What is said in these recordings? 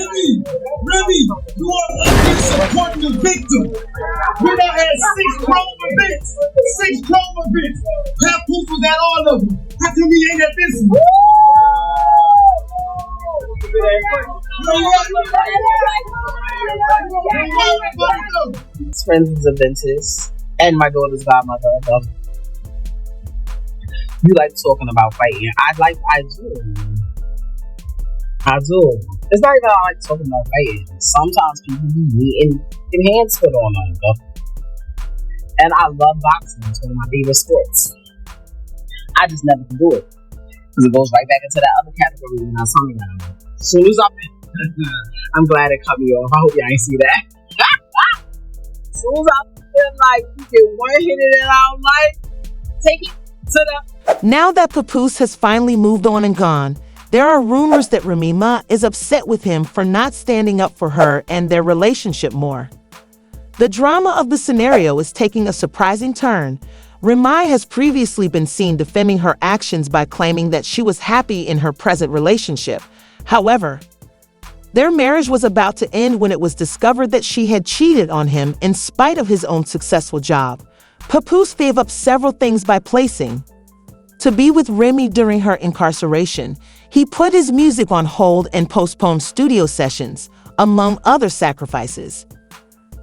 Remy, you are only supporting the victim. We done had 6 trauma events. 6 trauma events. Papoose was at all of them. How come we ain't at this one? Friends is a dentist and my daughter's godmother. You like talking about fighting. I do. It's not even I like talking about fighting. Sometimes people be needing hands put on them. And I love boxing. It's one of my favorite sports. I just never can do it. Because it goes right back into that other category when I was talking about it. As soon as I'm glad it cut me off. I hope y'all ain't see that. As soon as I feel like you get one hit in it, I don't like, take it to the... Now that Papoose has finally moved on and gone, there are rumors that Remy Ma is upset with him for not standing up for her and their relationship more. The drama of the scenario is taking a surprising turn. Remy has previously been seen defending her actions by claiming that she was happy in her present relationship. However, their marriage was about to end when it was discovered that she had cheated on him in spite of his own successful job. Papoose gave up several things by placing to be with Remy during her incarceration. He put his music on hold and postponed studio sessions, among other sacrifices.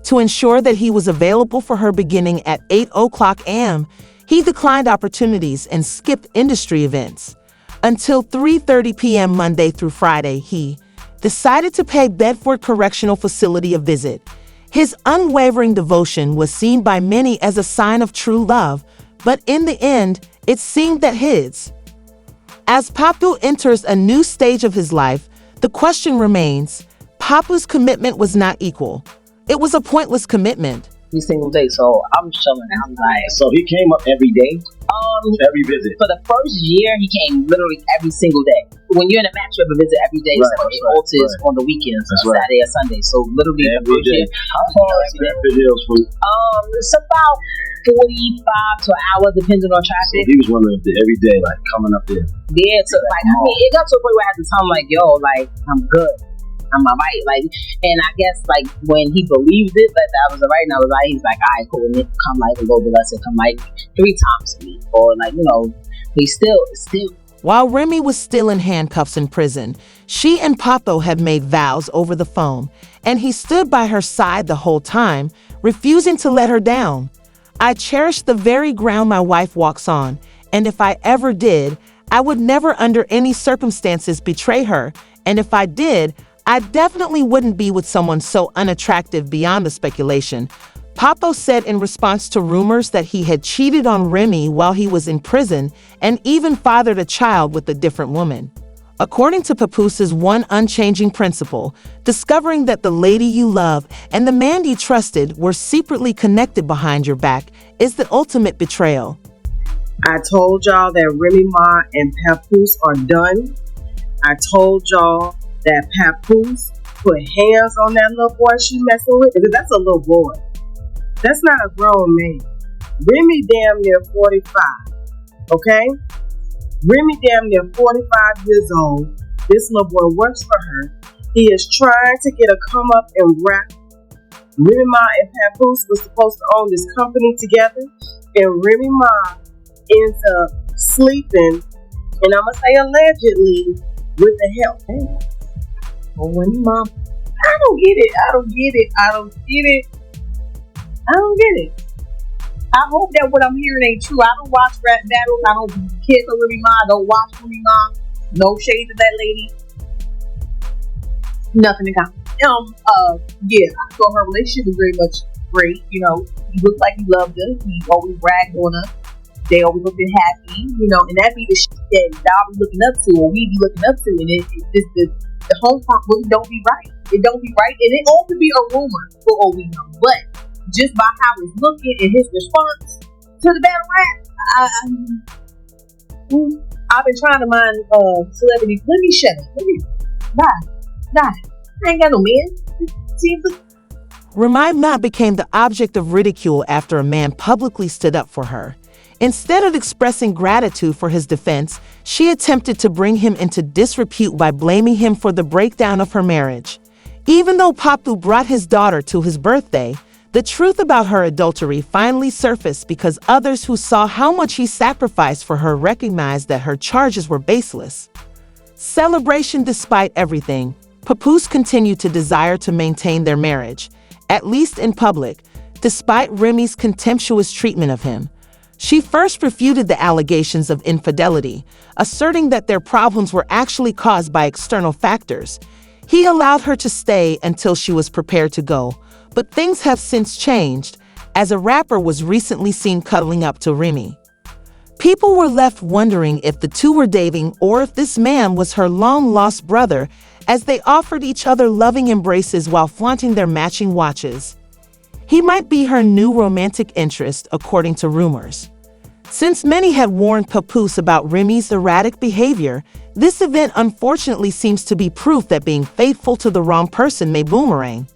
To ensure that he was available for her beginning at 8:00 a.m., he declined opportunities and skipped industry events. Until 3:30 p.m. Monday through Friday, he decided to pay Bedford Correctional Facility a visit. His unwavering devotion was seen by many as a sign of true love, but in the end, it seemed that his. As Papoose enters a new stage of his life, the question remains, Papoose' commitment was not equal. It was a pointless commitment. Every single day, so I'm chilling. I'm like, so he came up every day? Every visit? For the first year, he came literally every single day. When you're in a match, you have a visit every day, right, except for alters on the weekends, Saturday or Sunday. So literally every day. It's about 45 to an hour, depending on traffic. So he was one of the every day, like coming up there. Yeah, so like I mean, it got to a point where I had to tell him like, yo, like I'm good. I'm alright, like, and I guess like when he believed it that I was alright and I was like, he's like, alright, cool, and then come like a little bit less and come like 3 times a week, or like, you know, he's still. While Remy was still in handcuffs in prison, she and Papo had made vows over the phone, and he stood by her side the whole time, refusing to let her down. I cherish the very ground my wife walks on, and if I ever did, I would never under any circumstances betray her, and if I did, I definitely wouldn't be with someone so unattractive beyond the speculation. Papo said in response to rumors that he had cheated on Remy while he was in prison and even fathered a child with a different woman. According to Papoose's one unchanging principle, discovering that the lady you love and the man you trusted were secretly connected behind your back is the ultimate betrayal. I told y'all that Remy Ma and Papoose are done. I told y'all that Papoose put hands on that little boy she messing with, because that's a little boy. That's not a grown man. Remy damn near 45, okay? Remy damn near 45 years old. This little boy works for her. He is trying to get a come up and rap. Remy Ma and Papoose were supposed to own this company together, and Remy Ma ends up sleeping, and I'm gonna say allegedly, with the help. Oh, Remy Ma, I don't get it. I hope that what I'm hearing ain't true. I don't watch rap battles. I don't care for Remy Ma. I don't watch Remy Ma. No shade to that lady. Nothing in common. Yeah, I thought her relationship was very much great. You know, he looked like he loved her. He always bragged on her. They always looked happy. You know, and that be the shit that y'all be looking up to, or we be looking up to, and the home front really don't be right. It don't be right, and it all could be a rumor for all we know. But just by how it's looking and his response to the battle rap, I've been trying to mind celebrities. Let me shut up. Let me die. I ain't got no man. Remy Ma became the object of ridicule after a man publicly stood up for her. Instead of expressing gratitude for his defense, she attempted to bring him into disrepute by blaming him for the breakdown of her marriage. Even though Papu brought his daughter to his birthday, the truth about her adultery finally surfaced because others who saw how much he sacrificed for her recognized that her charges were baseless. Celebration despite everything, Papoose continued to desire to maintain their marriage, at least in public, despite Remy's contemptuous treatment of him. She first refuted the allegations of infidelity, asserting that their problems were actually caused by external factors. He allowed her to stay until she was prepared to go, but things have since changed, as a rapper was recently seen cuddling up to Remy. People were left wondering if the two were dating or if this man was her long-lost brother, as they offered each other loving embraces while flaunting their matching watches. He might be her new romantic interest, according to rumors. Since many had warned Papoose about Remy's erratic behavior, this event unfortunately seems to be proof that being faithful to the wrong person may boomerang.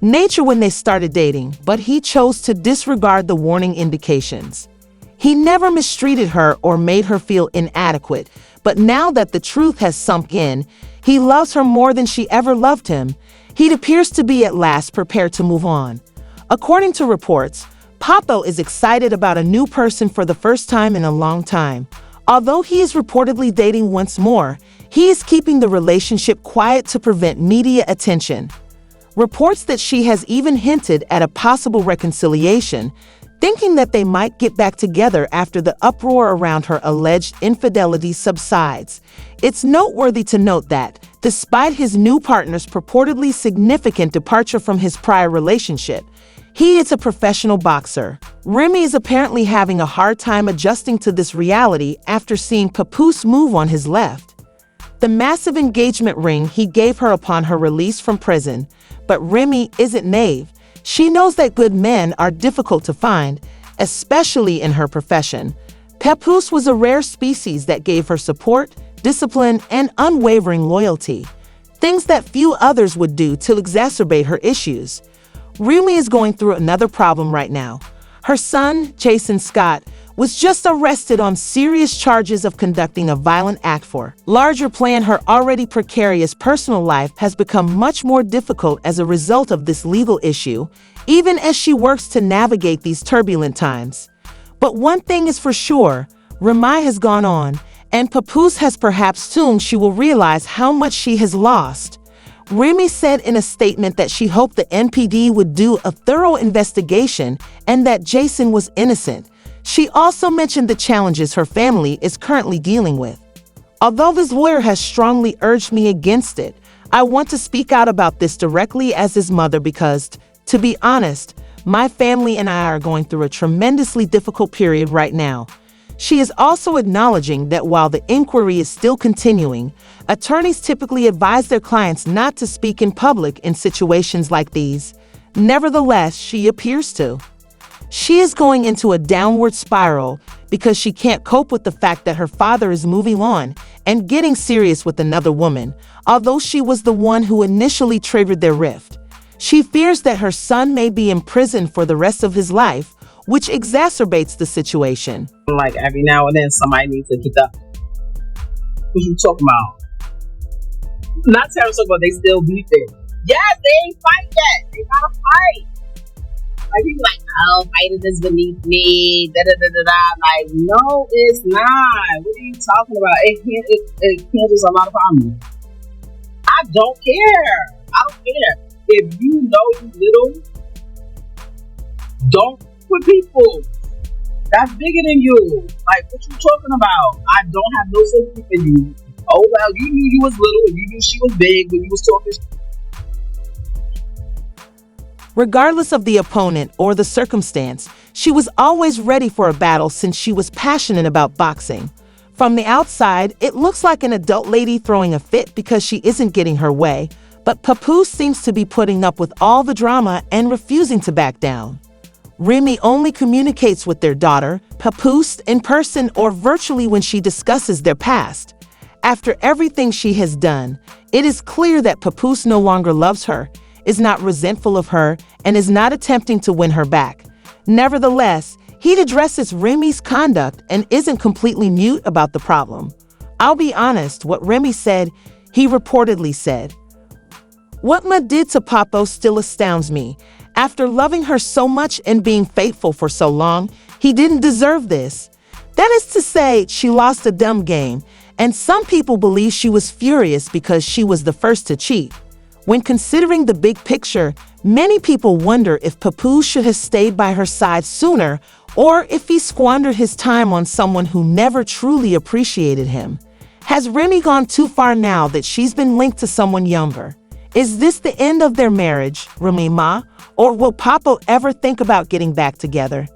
Nature when they started dating, but he chose to disregard the warning indications. He never mistreated her or made her feel inadequate, but now that the truth has sunk in, he loves her more than she ever loved him. He appears to be at last prepared to move on. According to reports, Papo is excited about a new person for the first time in a long time. Although he is reportedly dating once more, he is keeping the relationship quiet to prevent media attention. Reports that she has even hinted at a possible reconciliation, thinking that they might get back together after the uproar around her alleged infidelity subsides. It's noteworthy to note that, despite his new partner's purportedly significant departure from his prior relationship, he is a professional boxer. Remy is apparently having a hard time adjusting to this reality after seeing Papoose move on his left. The massive engagement ring he gave her upon her release from prison, but Remy isn't naive. She knows that good men are difficult to find, especially in her profession. Papoose was a rare species that gave her support, discipline, and unwavering loyalty, things that few others would do to exacerbate her issues. Remy is going through another problem right now. Her son, Jason Scott, was just arrested on serious charges of conducting a violent act for. Larger plan, her already precarious personal life has become much more difficult as a result of this legal issue, even as she works to navigate these turbulent times. But one thing is for sure, Remy has gone on, and Papoose has perhaps soon she will realize how much she has lost. Remy said in a statement that she hoped the NPD would do a thorough investigation and that Jason was innocent. She also mentioned the challenges her family is currently dealing with. Although this lawyer has strongly urged me against it, I want to speak out about this directly as his mother because, to be honest, my family and I are going through a tremendously difficult period right now. She is also acknowledging that while the inquiry is still continuing, attorneys typically advise their clients not to speak in public in situations like these. Nevertheless, she appears to. She is going into a downward spiral because she can't cope with the fact that her father is moving on and getting serious with another woman, although she was the one who initially triggered their rift. She fears that her son may be in prison for the rest of his life, which exacerbates the situation. Like every now and then somebody needs to get up. What you talking about? Not terrible, but they still beefing. Yes, they ain't fight yet. They gotta fight. Like people like, oh, fighting is beneath me. Da da da da da. Like, no, it's not. What are you talking about? It causes a lot of problems. I don't care. I don't care. If you know you little, don't with people that's bigger than you. Like, what you talking about? I don't have no sympathy for you. Oh well, you knew you was little and you knew she was big when you was talking. Regardless of the opponent or the circumstance, she was always ready for a battle since she was passionate about boxing. From the outside, it looks like an adult lady throwing a fit because she isn't getting her way, but Papoose seems to be putting up with all the drama and refusing to back down. Remy only communicates with their daughter, Papoose, in person or virtually when she discusses their past. After everything she has done, it is clear that Papoose no longer loves her, is not resentful of her, and is not attempting to win her back. Nevertheless, he addresses Remy's conduct and isn't completely mute about the problem. I'll be honest, what Remy said, he reportedly said. What Ma did to Papo still astounds me. After loving her so much and being faithful for so long, he didn't deserve this. That is to say, she lost a dumb game, and some people believe she was furious because she was the first to cheat. When considering the big picture, many people wonder if Papoose should have stayed by her side sooner or if he squandered his time on someone who never truly appreciated him. Has Remy gone too far now that she's been linked to someone younger? Is this the end of their marriage, Remy Ma, or will Papo ever think about getting back together?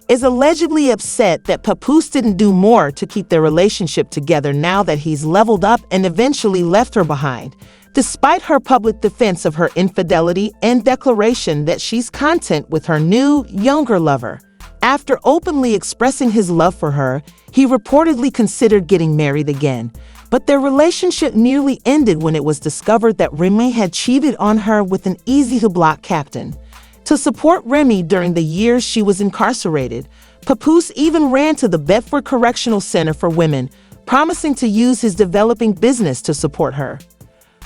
Is allegedly upset that Papoose didn't do more to keep their relationship together now that he's leveled up and eventually left her behind, despite her public defense of her infidelity and declaration that she's content with her new, younger lover. After openly expressing his love for her, he reportedly considered getting married again, but their relationship nearly ended when it was discovered that Remy had cheated on her with an easy-to-block captain. To support Remy during the years she was incarcerated, Papoose even ran to the Bedford Correctional Center for Women, promising to use his developing business to support her.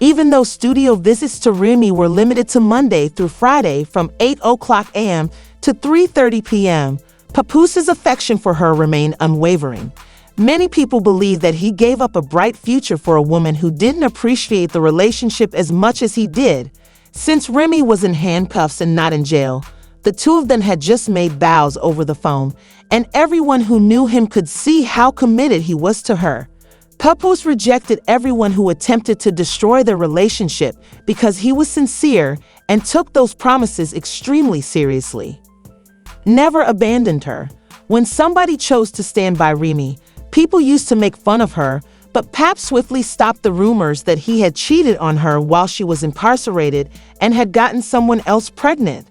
Even though studio visits to Remy were limited to Monday through Friday from 8:00 a.m. to 3:30 p.m., Papoose's affection for her remained unwavering. Many people believe that he gave up a bright future for a woman who didn't appreciate the relationship as much as he did. Since Remy was in handcuffs and not in jail, the two of them had just made vows over the phone, and everyone who knew him could see how committed he was to her. Papoose rejected everyone who attempted to destroy their relationship because he was sincere and took those promises extremely seriously. Never abandoned her. When somebody chose to stand by Remy, people used to make fun of her, but Pap swiftly stopped the rumors that he had cheated on her while she was incarcerated and had gotten someone else pregnant.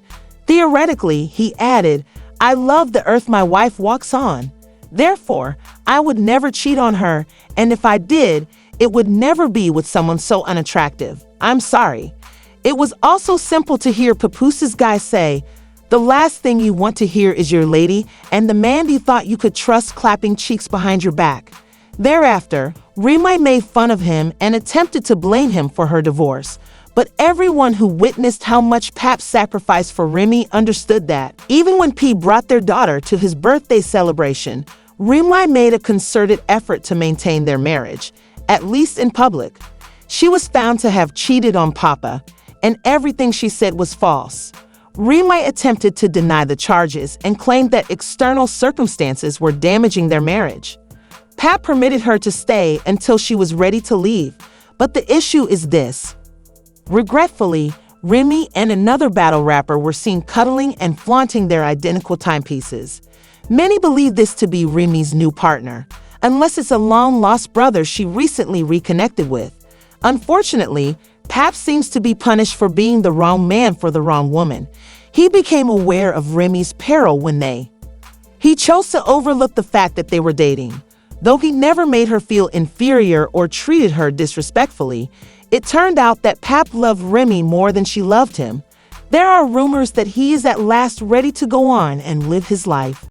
Theoretically, he added, "I love the earth my wife walks on. Therefore, I would never cheat on her, and if I did, it would never be with someone so unattractive. I'm sorry." It was also simple to hear Papoose's guy say, "The last thing you want to hear is your lady and the man you thought you could trust clapping cheeks behind your back." Thereafter, Remy made fun of him and attempted to blame him for her divorce. But everyone who witnessed how much Pap sacrificed for Remy understood that, even when P brought their daughter to his birthday celebration, Remy made a concerted effort to maintain their marriage, at least in public. She was found to have cheated on Papa, and everything she said was false. Remy attempted to deny the charges and claimed that external circumstances were damaging their marriage. Pap permitted her to stay until she was ready to leave, but the issue is this. Regretfully, Remy and another battle rapper were seen cuddling and flaunting their identical timepieces. Many believe this to be Remy's new partner, unless it's a long-lost brother she recently reconnected with. Unfortunately, Pap seems to be punished for being the wrong man for the wrong woman. He became aware of Remy's peril when he chose to overlook the fact that they were dating. Though he never made her feel inferior or treated her disrespectfully, it turned out that Pap loved Remy more than she loved him. There are rumors that he is at last ready to go on and live his life.